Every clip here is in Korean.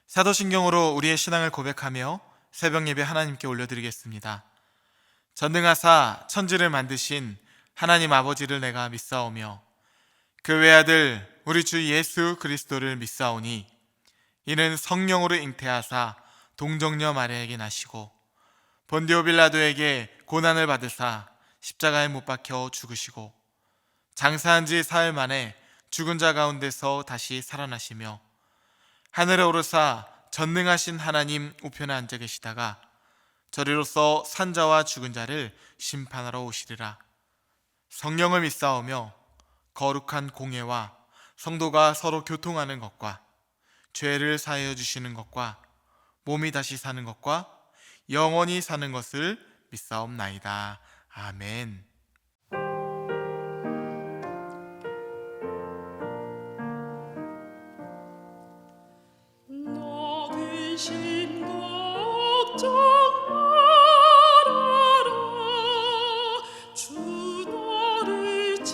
사도신경으로 우리의 신앙을 고백하며 새벽 예배 하나님께 올려드리겠습니다. 전능하사 천지를 만드신 하나님 아버지를 내가 믿사오며 그 외아들 우리 주 예수 그리스도를 믿사오니 이는 성령으로 잉태하사 동정녀 마리아에게 나시고 본디오 빌라도에게 고난을 받으사 십자가에 못 박혀 죽으시고 장사한 지 사흘 만에 죽은 자 가운데서 다시 살아나시며 하늘에 오르사 전능하신 하나님 우편에 앉아 계시다가 저리로서 산자와 죽은 자를 심판하러 오시리라. 성령을 믿사오며 거룩한 공예와 성도가 서로 교통하는 것과 죄를 사하여 주시는 것과 몸이 다시 사는 것과 영원히 사는 것을 믿사옵나이다. 아멘. 너 근심 걱정 말아라. 주 너를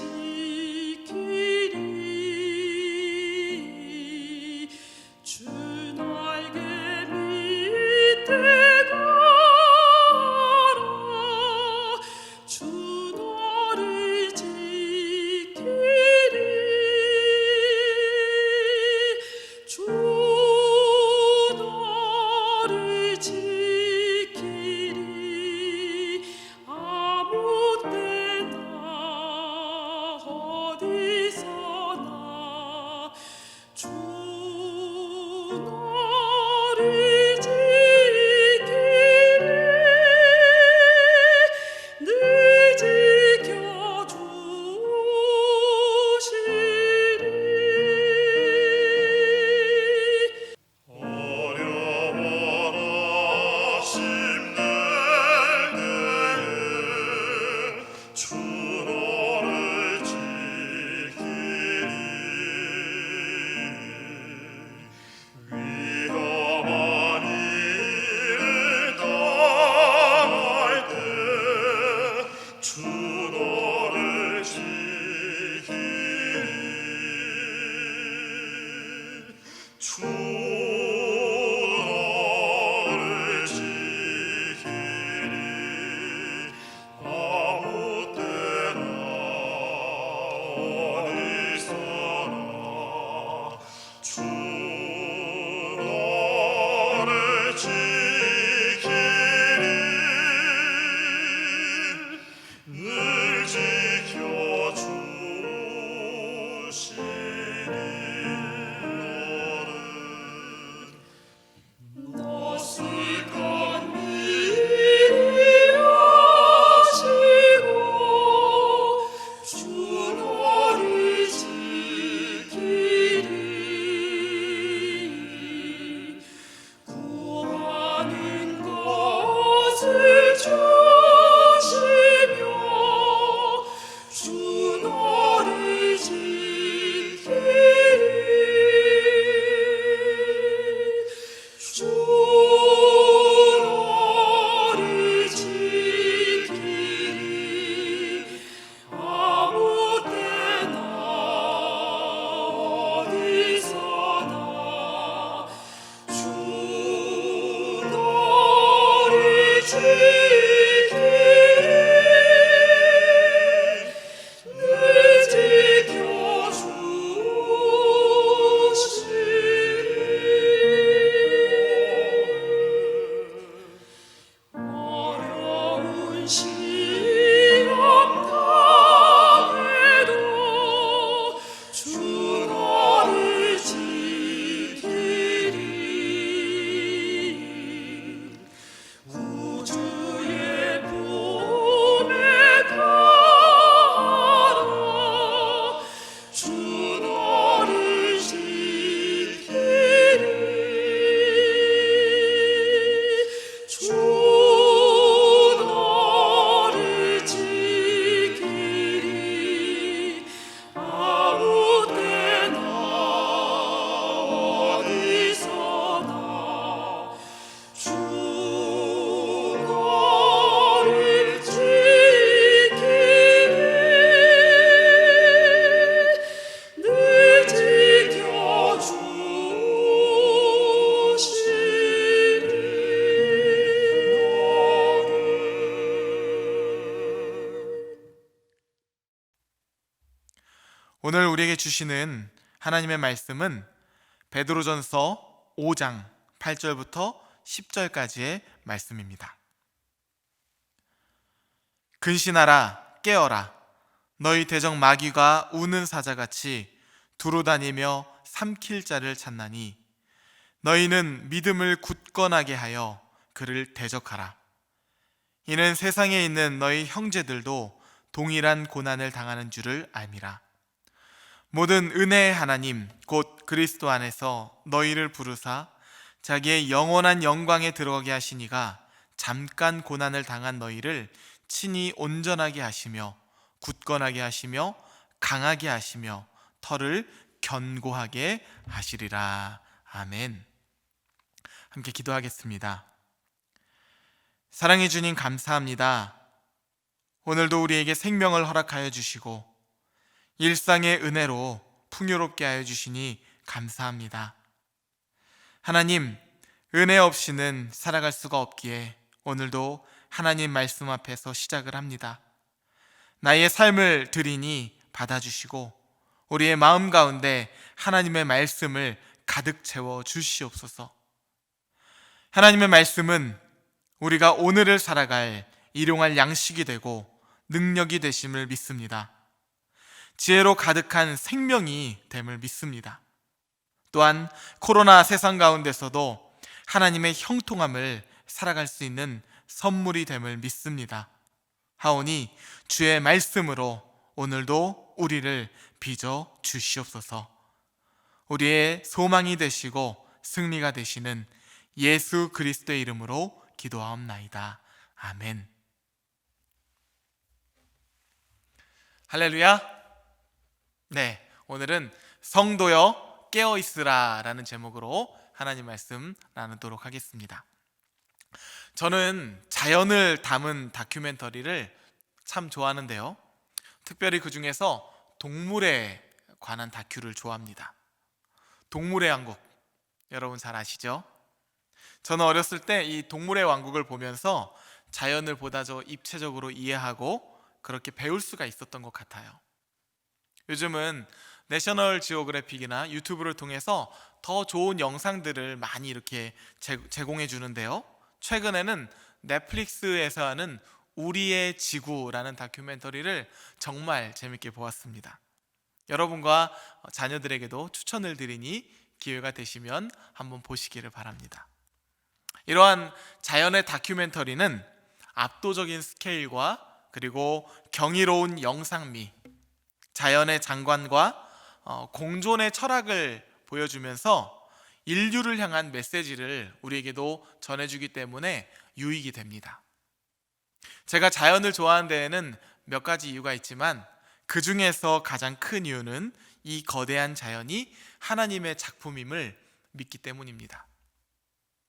지키리. 주 날개 밑에 가라. 주 너를 지키리. 주 너를 지키리. 아무 때나 어디서나 주 너를 지키리. 늘 지켜주시리. 어려워라 힘내네 주 너를 지키리. 위험한 일을 당할 때 주 너를 지키리. 주 너를 지키리. 아무 때나 어디서나 주 너를 지키리. 늘 지켜주시니 너쓸 것 미리 아시고 주 너를 지키리. 구하는 것을 주시며 주 너를 지키리. 오늘 우리에게 주시는 하나님의 말씀은 베드로전서 5장 8절부터 10절까지의 말씀입니다. 근신하라, 깨어라. 너희 대적 마귀가 우는 사자같이 두루 다니며 삼킬 자를 찾나니 너희는 믿음을 굳건하게 하여 그를 대적하라. 이는 세상에 있는 너희 형제들도 동일한 고난을 당하는 줄을 알미라. 모든 은혜의 하나님 곧 그리스도 안에서 너희를 부르사 자기의 영원한 영광에 들어가게 하시니가 잠깐 고난을 당한 너희를 친히 온전하게 하시며 굳건하게 하시며 강하게 하시며 터를 견고하게 하시리라. 아멘. 함께 기도하겠습니다. 사랑해 주님 감사합니다. 오늘도 우리에게 생명을 허락하여 주시고 일상의 은혜로 풍요롭게 하여 주시니 감사합니다. 하나님, 은혜 없이는 살아갈 수가 없기에 오늘도 하나님 말씀 앞에서 시작을 합니다. 나의 삶을 드리니 받아주시고 우리의 마음 가운데 하나님의 말씀을 가득 채워 주시옵소서. 하나님의 말씀은 우리가 오늘을 살아갈 일용할 양식이 되고 능력이 되심을 믿습니다. 지혜로 가득한 생명이 됨을 믿습니다. 또한 코로나 세상 가운데서도 하나님의 형통함을 살아갈 수 있는 선물이 됨을 믿습니다. 하오니 주의 말씀으로 오늘도 우리를 빚어 주시옵소서. 우리의 소망이 되시고 승리가 되시는 예수 그리스도의 이름으로 기도하옵나이다. 아멘. 할렐루야. 네, 오늘은 성도여 깨어있으라 라는 제목으로 하나님 말씀 나누도록 하겠습니다. 저는 자연을 담은 다큐멘터리를 참 좋아하는데요, 특별히 그 중에서 동물에 관한 다큐를 좋아합니다. 동물의 왕국, 여러분 잘 아시죠? 저는 어렸을 때 이 동물의 왕국을 보면서 자연을 보다 더 입체적으로 이해하고 그렇게 배울 수가 있었던 것 같아요. 요즘은 내셔널 지오그래픽이나 유튜브를 통해서 더 좋은 영상들을 많이 이렇게 제공해 주는데요, 최근에는 넷플릭스에서 하는 우리의 지구라는 다큐멘터리를 정말 재밌게 보았습니다. 여러분과 자녀들에게도 추천을 드리니 기회가 되시면 한번 보시기를 바랍니다. 이러한 자연의 다큐멘터리는 압도적인 스케일과 그리고 경이로운 영상미, 자연의 장관과 공존의 철학을 보여주면서 인류를 향한 메시지를 우리에게도 전해주기 때문에 유익이 됩니다. 제가 자연을 좋아하는 데에는 몇 가지 이유가 있지만 그 중에서 가장 큰 이유는 이 거대한 자연이 하나님의 작품임을 믿기 때문입니다.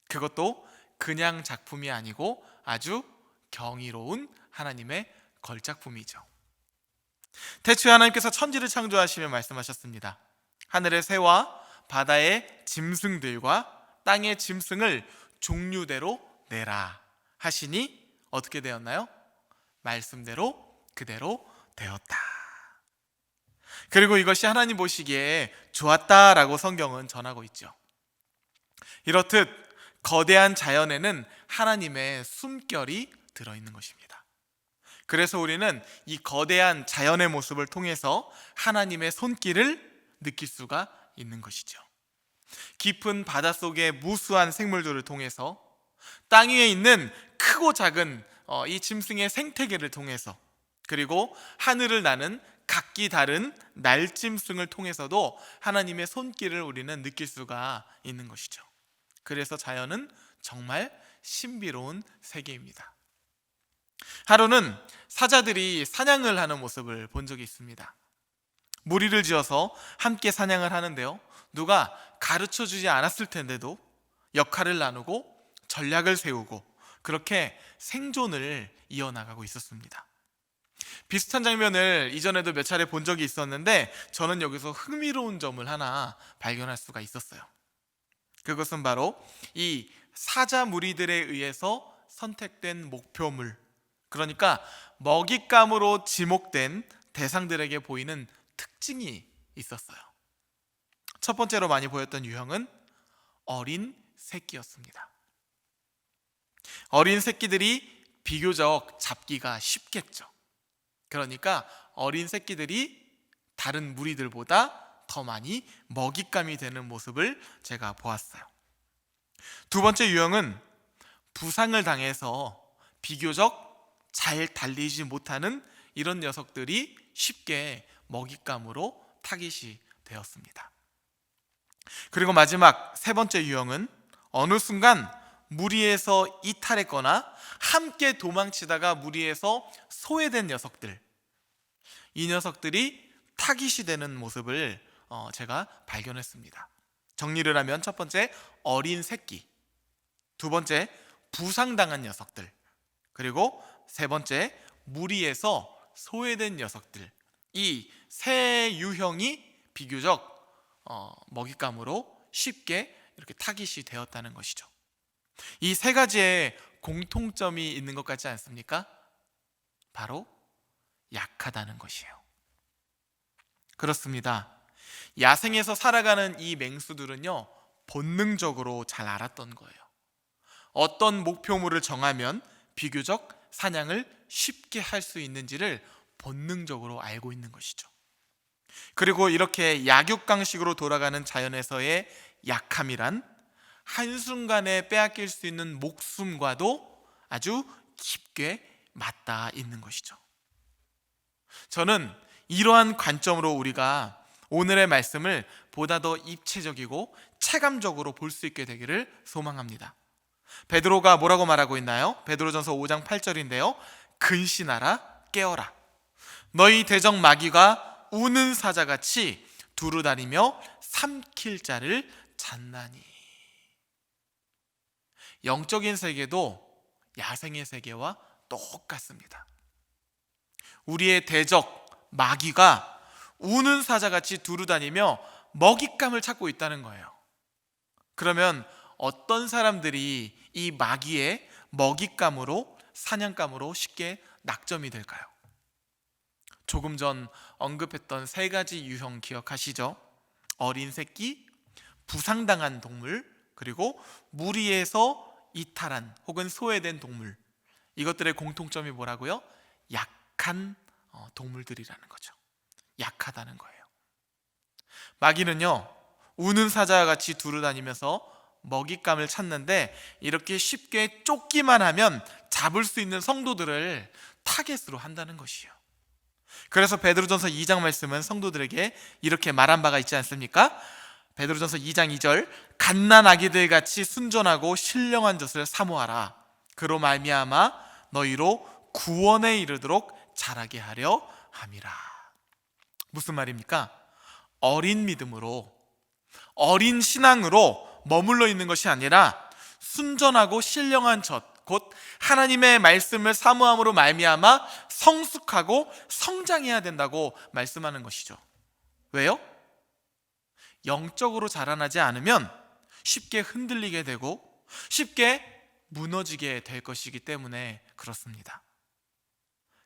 그것도 그냥 작품이 아니고 아주 경이로운 하나님의 걸작품이죠. 태초에 하나님께서 천지를 창조하시며 말씀하셨습니다. 하늘의 새와 바다의 짐승들과 땅의 짐승을 종류대로 내라 하시니 어떻게 되었나요? 말씀대로 그대로 되었다. 그리고 이것이 하나님 보시기에 좋았다라고 성경은 전하고 있죠. 이렇듯 거대한 자연에는 하나님의 숨결이 들어있는 것입니다. 그래서 우리는 이 거대한 자연의 모습을 통해서 하나님의 손길을 느낄 수가 있는 것이죠. 깊은 바닷속의 무수한 생물들을 통해서, 땅 위에 있는 크고 작은 이 짐승의 생태계를 통해서, 그리고 하늘을 나는 각기 다른 날짐승을 통해서도 하나님의 손길을 우리는 느낄 수가 있는 것이죠. 그래서 자연은 정말 신비로운 세계입니다. 하루는 사자들이 사냥을 하는 모습을 본 적이 있습니다. 무리를 지어서 함께 사냥을 하는데요, 누가 가르쳐주지 않았을 텐데도 역할을 나누고 전략을 세우고 그렇게 생존을 이어나가고 있었습니다. 비슷한 장면을 이전에도 몇 차례 본 적이 있었는데 저는 여기서 흥미로운 점을 하나 발견할 수가 있었어요. 그것은 바로 이 사자 무리들에 의해서 선택된 목표물, 그러니까 먹잇감으로 지목된 대상들에게 보이는 특징이 있었어요. 첫 번째로 많이 보였던 유형은 어린 새끼였습니다. 어린 새끼들이 비교적 잡기가 쉽겠죠. 그러니까 어린 새끼들이 다른 무리들보다 더 많이 먹잇감이 되는 모습을 제가 보았어요. 두 번째 유형은 부상을 당해서 비교적 잘 달리지 못하는 이런 녀석들이 쉽게 먹잇감으로 타깃이 되었습니다. 그리고 마지막 세 번째 유형은 어느 순간 무리에서 이탈했거나 함께 도망치다가 무리에서 소외된 녀석들, 이 녀석들이 타깃이 되는 모습을 제가 발견했습니다. 정리를 하면 첫 번째 어린 새끼, 두 번째 부상당한 녀석들, 그리고 세 번째 무리에서 소외된 녀석들, 이 세 유형이 비교적 먹잇감으로 쉽게 이렇게 타깃이 되었다는 것이죠. 이 세 가지의 공통점이 있는 것 같지 않습니까? 바로 약하다는 것이에요. 그렇습니다. 야생에서 살아가는 이 맹수들은요, 본능적으로 잘 알았던 거예요. 어떤 목표물을 정하면 비교적 사냥을 쉽게 할 수 있는지를 본능적으로 알고 있는 것이죠. 그리고 이렇게 약육강식으로 돌아가는 자연에서의 약함이란 한순간에 빼앗길 수 있는 목숨과도 아주 깊게 맞닿아 있는 것이죠. 저는 이러한 관점으로 우리가 오늘의 말씀을 보다 더 입체적이고 체감적으로 볼 수 있게 되기를 소망합니다. 베드로가 뭐라고 말하고 있나요? 베드로전서 5장 8절인데요. 근신하라, 깨어라. 너희 대적 마귀가 우는 사자같이 두루다니며 삼킬 자를 찾나니. 영적인 세계도 야생의 세계와 똑같습니다. 우리의 대적 마귀가 우는 사자같이 두루다니며 먹잇감을 찾고 있다는 거예요. 그러면 어떤 사람들이 이 마귀의 먹잇감으로, 사냥감으로 쉽게 낙점이 될까요? 조금 전 언급했던 세 가지 유형 기억하시죠? 어린 새끼, 부상당한 동물, 그리고 무리에서 이탈한 혹은 소외된 동물. 이것들의 공통점이 뭐라고요? 약한 동물들이라는 거죠. 약하다는 거예요. 마귀는요, 우는 사자와 같이 두루다니면서 먹잇감을 찾는데 이렇게 쉽게 쫓기만 하면 잡을 수 있는 성도들을 타겟으로 한다는 것이에요. 그래서 베드로전서 2장 말씀은 성도들에게 이렇게 말한 바가 있지 않습니까? 베드로전서 2장 2절, 갓난 아기들 같이 순전하고 신령한 젖을 사모하라. 그로 말미암아 너희로 구원에 이르도록 자라게 하려 함이라. 무슨 말입니까? 어린 믿음으로, 어린 신앙으로 머물러 있는 것이 아니라 순전하고 신령한 젖, 곧 하나님의 말씀을 사모함으로 말미암아 성숙하고 성장해야 된다고 말씀하는 것이죠. 왜요? 영적으로 자라나지 않으면 쉽게 흔들리게 되고 쉽게 무너지게 될 것이기 때문에 그렇습니다.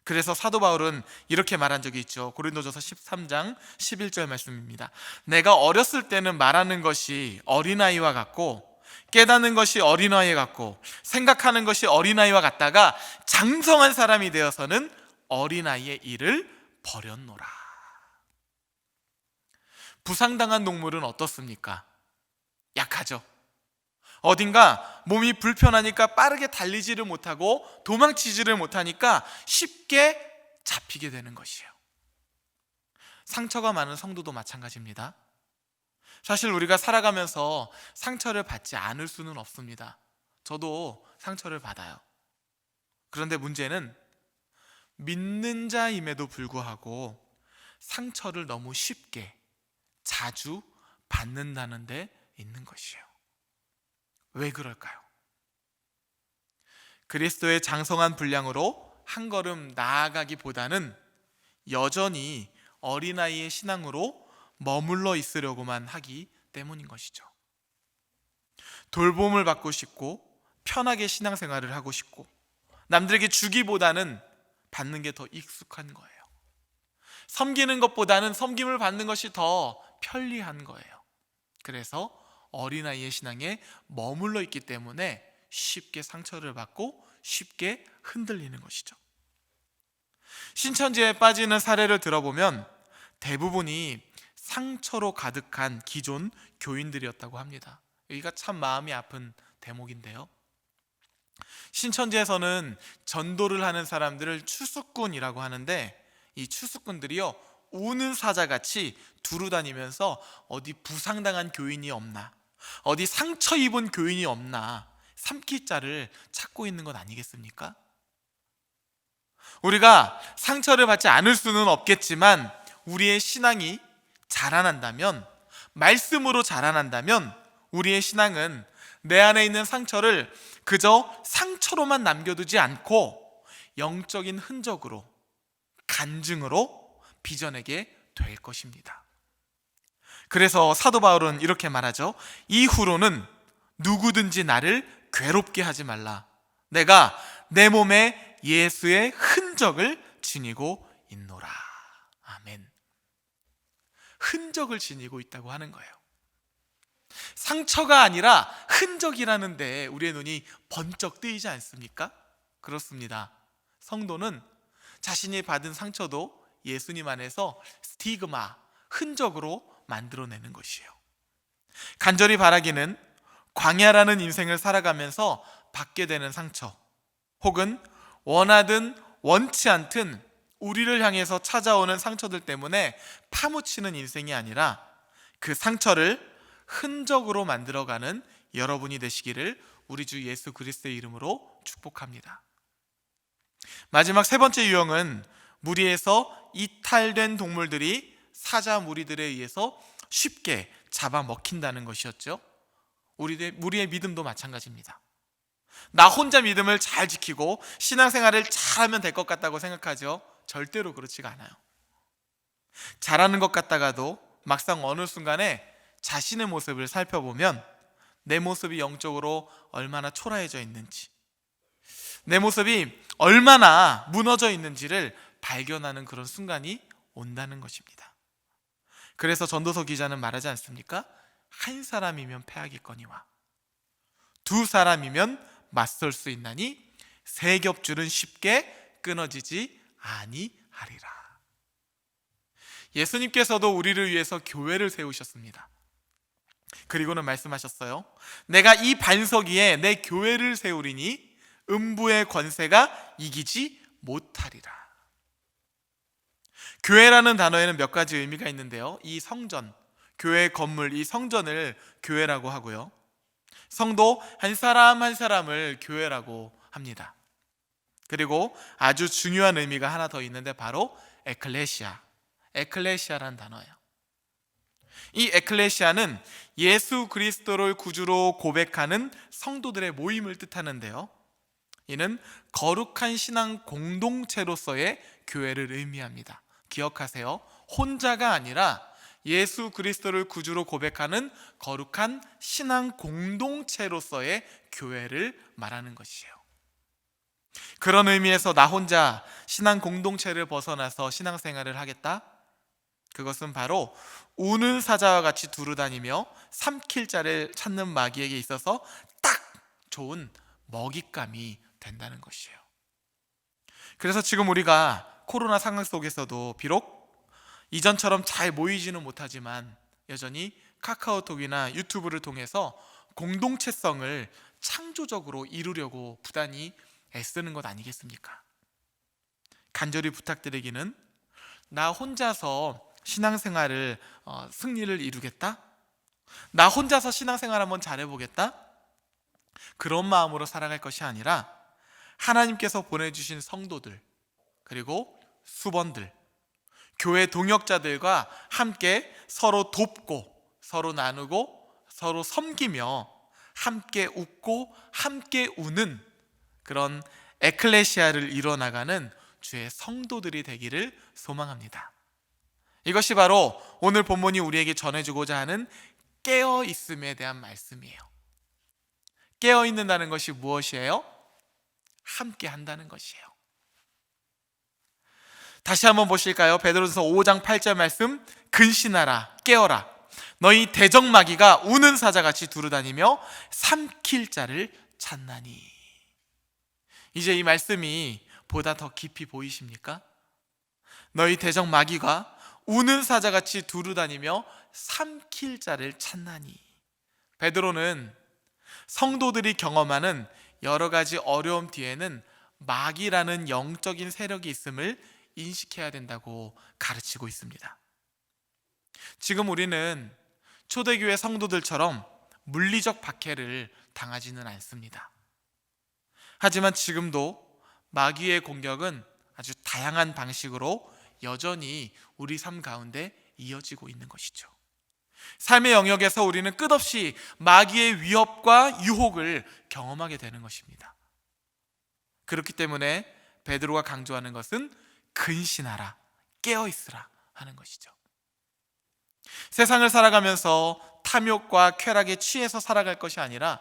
그래서 사도 바울은 이렇게 말한 적이 있죠. 고린도전서 13장 11절 말씀입니다. 내가 어렸을 때는 말하는 것이 어린아이와 같고 깨닫는 것이 어린아이 같고 생각하는 것이 어린아이와 같다가 장성한 사람이 되어서는 어린아이의 일을 버렸노라. 부상당한 동물은 어떻습니까? 약하죠. 어딘가 몸이 불편하니까 빠르게 달리지를 못하고 도망치지를 못하니까 쉽게 잡히게 되는 것이에요. 상처가 많은 성도도 마찬가지입니다. 사실 우리가 살아가면서 상처를 받지 않을 수는 없습니다. 저도 상처를 받아요. 그런데 문제는 믿는 자임에도 불구하고 상처를 너무 쉽게 자주 받는다는 데 있는 것이에요. 왜 그럴까요? 그리스도의 장성한 분량으로 한 걸음 나아가기보다는 여전히 어린아이의 신앙으로 머물러 있으려고만 하기 때문인 것이죠. 돌봄을 받고 싶고 편하게 신앙생활을 하고 싶고 남들에게 주기보다는 받는 게 더 익숙한 거예요. 섬기는 것보다는 섬김을 받는 것이 더 편리한 거예요. 그래서 어린아이의 신앙에 머물러 있기 때문에 쉽게 상처를 받고 쉽게 흔들리는 것이죠. 신천지에 빠지는 사례를 들어보면 대부분이 상처로 가득한 기존 교인들이었다고 합니다. 여기가 참 마음이 아픈 대목인데요. 신천지에서는 전도를 하는 사람들을 추수꾼이라고 하는데, 이 추수꾼들이요, 우는 사자같이 두루 다니면서 어디 부상당한 교인이 없나, 어디 상처 입은 교인이 없나 삼킬 자를 찾고 있는 것 아니겠습니까? 우리가 상처를 받지 않을 수는 없겠지만 우리의 신앙이 자라난다면, 말씀으로 자라난다면 우리의 신앙은 내 안에 있는 상처를 그저 상처로만 남겨두지 않고 영적인 흔적으로, 간증으로 빚어내게 될 것입니다. 그래서 사도 바울은 이렇게 말하죠. 이후로는 누구든지 나를 괴롭게 하지 말라. 내가 내 몸에 예수의 흔적을 지니고 있노라. 아멘. 흔적을 지니고 있다고 하는 거예요. 상처가 아니라 흔적이라는 데 우리의 눈이 번쩍 뜨이지 않습니까? 그렇습니다. 성도는 자신이 받은 상처도 예수님 안에서 스티그마, 흔적으로 만들어내는 것이에요. 간절히 바라기는 광야라는 인생을 살아가면서 받게 되는 상처, 혹은 원하든 원치 않든 우리를 향해서 찾아오는 상처들 때문에 파묻히는 인생이 아니라 그 상처를 흔적으로 만들어가는 여러분이 되시기를 우리 주 예수 그리스도의 이름으로 축복합니다. 마지막 세 번째 유형은 무리에서 이탈된 동물들이 사자 무리들에 의해서 쉽게 잡아먹힌다는 것이었죠. 우리의 믿음도 마찬가지입니다. 나 혼자 믿음을 잘 지키고 신앙생활을 잘하면 될 것 같다고 생각하죠. 절대로 그렇지가 않아요. 잘하는 것 같다가도 막상 어느 순간에 자신의 모습을 살펴보면 내 모습이 영적으로 얼마나 초라해져 있는지, 내 모습이 얼마나 무너져 있는지를 발견하는 그런 순간이 온다는 것입니다. 그래서 전도서 기자는 말하지 않습니까? 한 사람이면 패하겠거니와 두 사람이면 맞설 수 있나니 세 겹줄은 쉽게 끊어지지 아니하리라. 예수님께서도 우리를 위해서 교회를 세우셨습니다. 그리고는 말씀하셨어요. 내가 이 반석 위에 내 교회를 세우리니 음부의 권세가 이기지 못하리라. 교회라는 단어에는 몇 가지 의미가 있는데요. 이 성전, 교회 건물, 이 성전을 교회라고 하고요, 성도 한 사람 한 사람을 교회라고 합니다. 그리고 아주 중요한 의미가 하나 더 있는데 바로 에클레시아, 에클레시아라는 단어예요. 이 에클레시아는 예수 그리스도를 구주로 고백하는 성도들의 모임을 뜻하는데요, 이는 거룩한 신앙 공동체로서의 교회를 의미합니다. 기억하세요. 혼자가 아니라 예수 그리스도를 구주로 고백하는 거룩한 신앙 공동체로서의 교회를 말하는 것이에요. 그런 의미에서 나 혼자 신앙 공동체를 벗어나서 신앙생활을 하겠다? 그것은 바로 우는 사자와 같이 두루다니며 삼킬 자를 찾는 마귀에게 있어서 딱 좋은 먹잇감이 된다는 것이에요. 그래서 지금 우리가 코로나 상황 속에서도 비록 이전처럼 잘 모이지는 못하지만 여전히 카카오톡이나 유튜브를 통해서 공동체성을 창조적으로 이루려고 부단히 애쓰는 것 아니겠습니까? 간절히 부탁드리기는, 나 혼자서 신앙생활을 승리를 이루겠다? 나 혼자서 신앙생활 한번 잘해보겠다? 그런 마음으로 살아갈 것이 아니라 하나님께서 보내주신 성도들, 그리고 수번들, 교회 동역자들과 함께 서로 돕고 서로 나누고 서로 섬기며 함께 웃고 함께 우는 그런 에클레시아를 이뤄나가는 주의 성도들이 되기를 소망합니다. 이것이 바로 오늘 본문이 우리에게 전해주고자 하는 깨어있음에 대한 말씀이에요. 깨어있는다는 것이 무엇이에요? 함께 한다는 것이에요. 다시 한번 보실까요? 베드로전서 5장 8절 말씀, 근신하라, 깨어라. 너희 대적마귀가 우는 사자같이 두루다니며 삼킬 자를 찾나니. 이제 이 말씀이 보다 더 깊이 보이십니까? 너희 대적마귀가 우는 사자같이 두루다니며 삼킬 자를 찾나니. 베드로는 성도들이 경험하는 여러 가지 어려움 뒤에는 마귀라는 영적인 세력이 있음을 인식해야 된다고 가르치고 있습니다. 지금 우리는 초대교회 성도들처럼 물리적 박해를 당하지는 않습니다. 하지만 지금도 마귀의 공격은 아주 다양한 방식으로 여전히 우리 삶 가운데 이어지고 있는 것이죠. 삶의 영역에서 우리는 끝없이 마귀의 위협과 유혹을 경험하게 되는 것입니다. 그렇기 때문에 베드로가 강조하는 것은 근신하라, 깨어있으라 하는 것이죠. 세상을 살아가면서 탐욕과 쾌락에 취해서 살아갈 것이 아니라,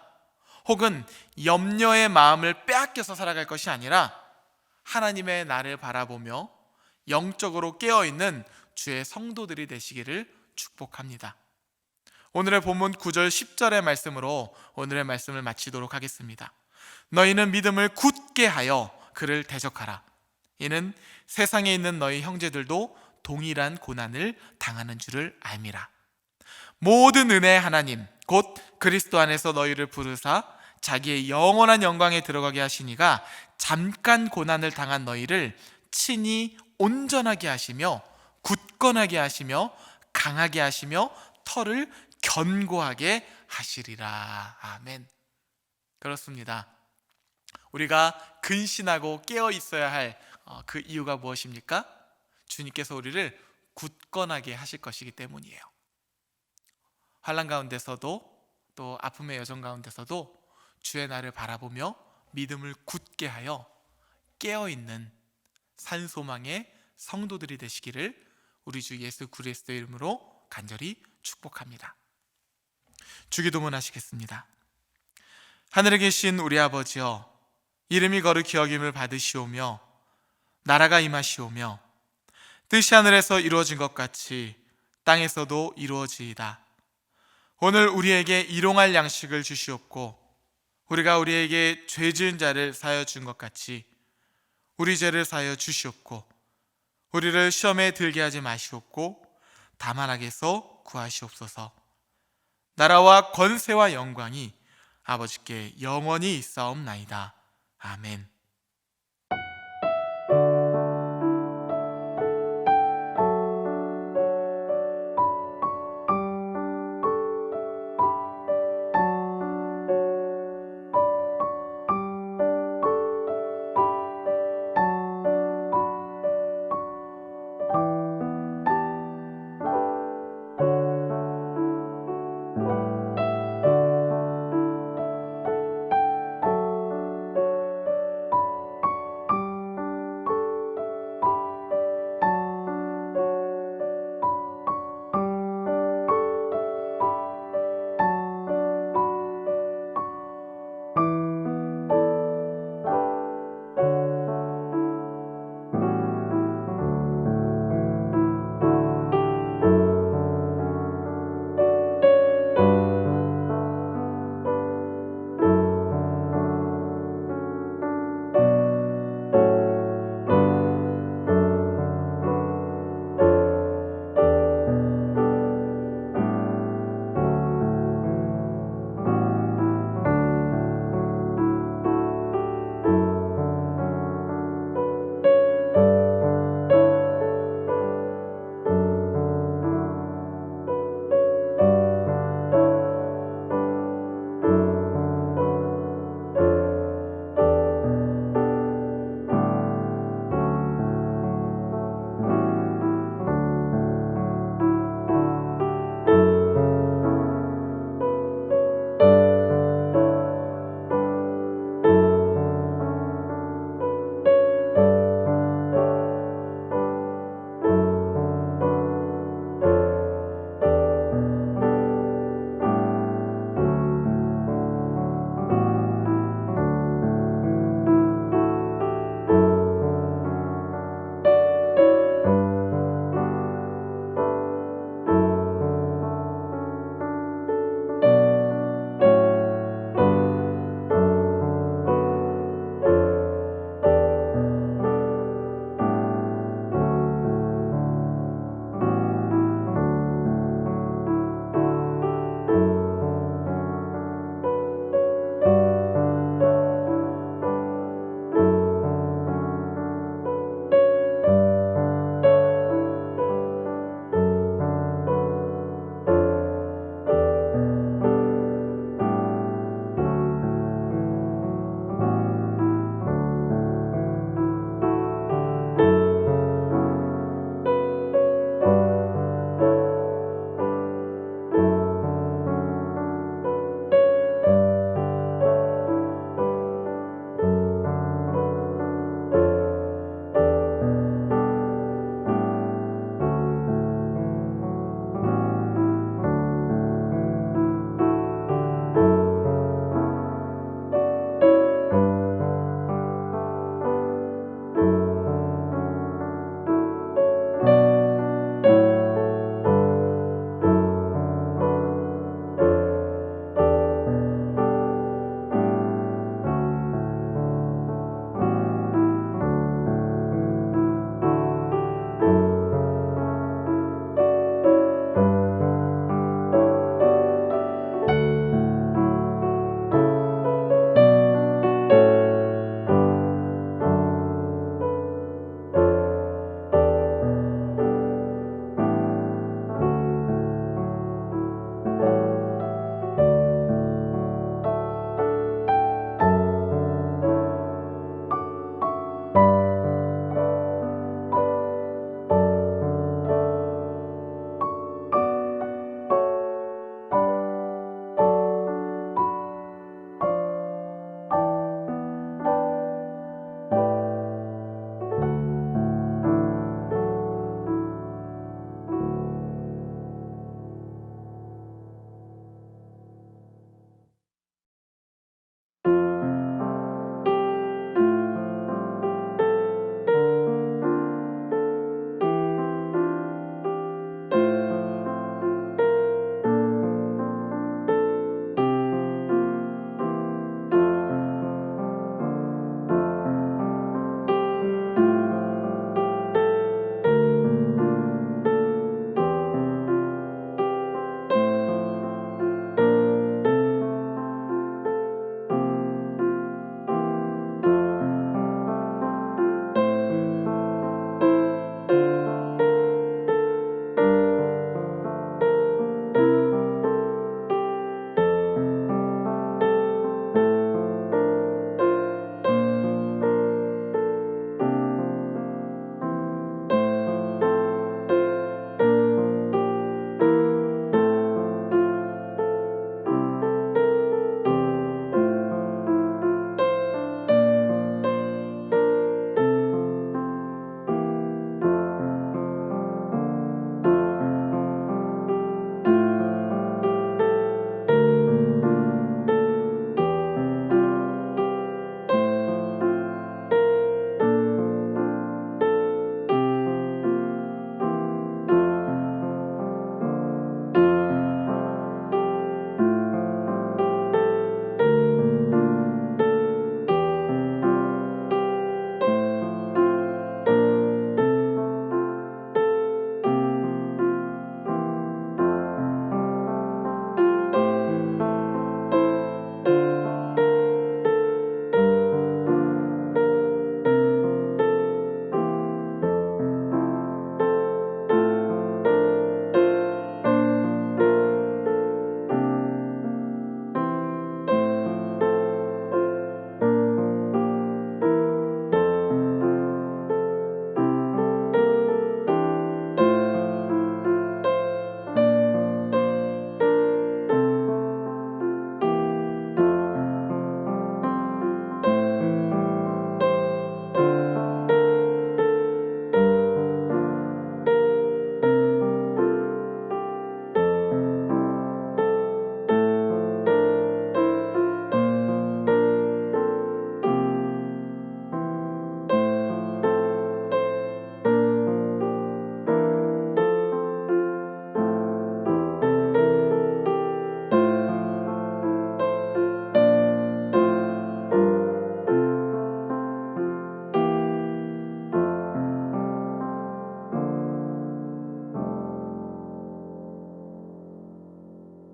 혹은 염려의 마음을 빼앗겨서 살아갈 것이 아니라, 하나님의 나를 바라보며 영적으로 깨어있는 주의 성도들이 되시기를 축복합니다. 오늘의 본문 9절 10절의 말씀으로 오늘의 말씀을 마치도록 하겠습니다. 너희는 믿음을 굳게 하여 그를 대적하라. 이는 세상에 있는 너희 형제들도 동일한 고난을 당하는 줄을 알미라. 모든 은혜의 하나님 곧 그리스도 안에서 너희를 부르사 자기의 영원한 영광에 들어가게 하시니가 잠깐 고난을 당한 너희를 친히 온전하게 하시며 굳건하게 하시며 강하게 하시며 털을 견고하게 하시리라. 아멘. 그렇습니다. 우리가 근신하고 깨어 있어야 할 그 이유가 무엇입니까? 주님께서 우리를 굳건하게 하실 것이기 때문이에요. 환난 가운데서도 또 아픔의 여정 가운데서도 주의 나를 바라보며 믿음을 굳게 하여 깨어있는 산소망의 성도들이 되시기를 우리 주 예수 그리스도의 이름으로 간절히 축복합니다. 주기도문 하시겠습니다. 하늘에 계신 우리 아버지여, 이름이 거룩히 여김을 받으시오며 나라가 임하시오며 뜻이 하늘에서 이루어진 것 같이 땅에서도 이루어지이다. 오늘 우리에게 일용할 양식을 주시옵고 우리가 우리에게 죄 지은 자를 사하여 준 것 같이 우리 죄를 사하여 주시옵고 우리를 시험에 들게 하지 마시옵고 다만 악에서 구하시옵소서. 나라와 권세와 영광이 아버지께 영원히 있사옵나이다. 아멘.